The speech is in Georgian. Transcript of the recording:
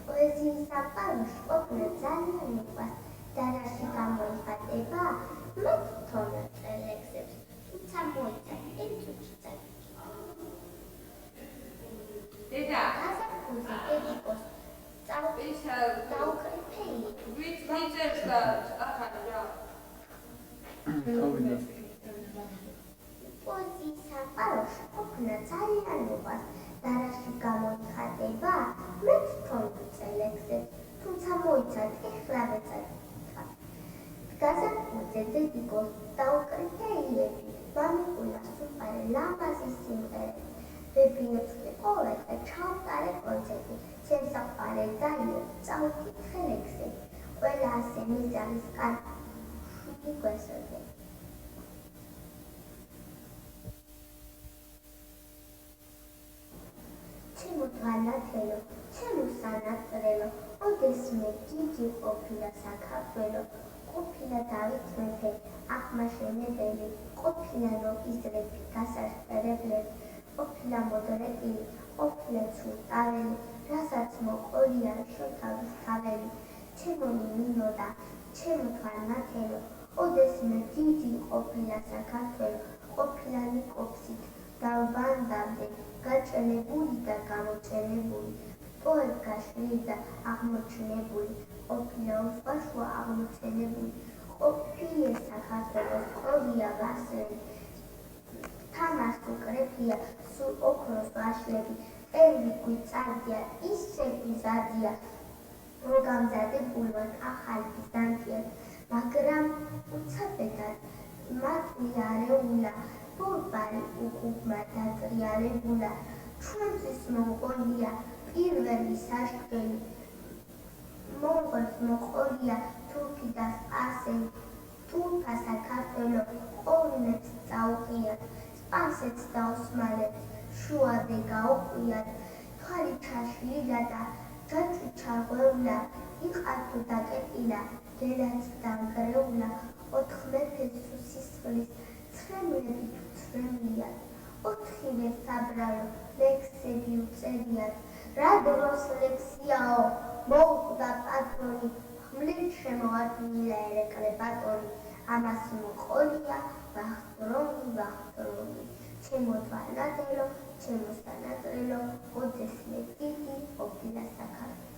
პოეზიის სამყაროში ყოფნა ძალიან მიყვარს და რაში გამოიხატება? მე თვითონ წელექსებს, თუმცა მოიცავ იმ წუთში დედა, გაზაფხულზე დედიკოს დაუკრიფეი. ვით ვიწერს და ახალი რა? პოეზიის სამყაროში ყოფნა ძალიან მიყვარს და რაში გამოიხატება? მე თვითონ წელექსებს, თუმცა მოიცავ ეხლავე წაიკითხა. გაზაფხულზე დედიკოს დაუკრიფეიები, მამიკულა სუპარე ლამაზი სიმღერები. ვებინებს ყოლა და ჩავტარე კონცერტი, შემსაყვარე დაიო, წავკითხე ლექსები. ყველა ასე მიზანის კარგი გვესწრებია. ჩემო თვალათელო, ჩემო სანატრელო, ოდესმე დიდი ყოფილა საქართველო, ყოფილა დავით მეფე, აღმაშენებელი, ყოფილა ნოკიზრები, გასაშტერებლები, ყოფილა მოდრეკილი, ყოფილა ცურტაველი, რასაც მოყოლია შოთავის თაველი. ჩემო მინოდა, ჩემო თვალნათელო, ოდესმე დიდი ყოფილა საქართველო, ყოფილა ნიკოფსით დავბანდამდე, გაჭენებული და გამოჭენებული, პოეტ გაშლილი და აღმოჩნებული, ყოფილა უსვაშო აღმოცენებული, ყოფილა საქართველოს ყრია ვასრები, თამას უკრეფია, სულ ოქროს ვაშლები, ევრი გვიწარდია, ისე გვიზარდია, რომ გამზადებულვან ახალი ბიზანტია, მაგრამ უცებედად მატვიარეულა, ბორბალი უყურმა დატრიალებულა, ჩვენთვის მონღოლია პირველი საშქელი, მონღოლს მოყოლია თურქი და სპარსელი, თურქა საქართველო ყოვილებს წაუყიათ, სპარსეთს და ოსმალეთს შუადე გაუყიათ, თვალი ჩაშლილა და ჯაჭვი ჩაღვევლა, იყართო დაკეტილა, გელაც დანგრეულა, ოთხ მეფეს სისხლის ცრემლები თუ ცრემლიან, ოთხივე საბრალო ლექსები უწერიათ, რა დროს ლექსიაო, მოუკვდა პატრონი, ხმლით შემოადგილა ერეკლე ბატონი, ამას მოყოლია ვახტრონი, ჩემო თვალნათელო, ჩემო სანატრელო, ოდესმე დიდი ყოფილა საქართველო.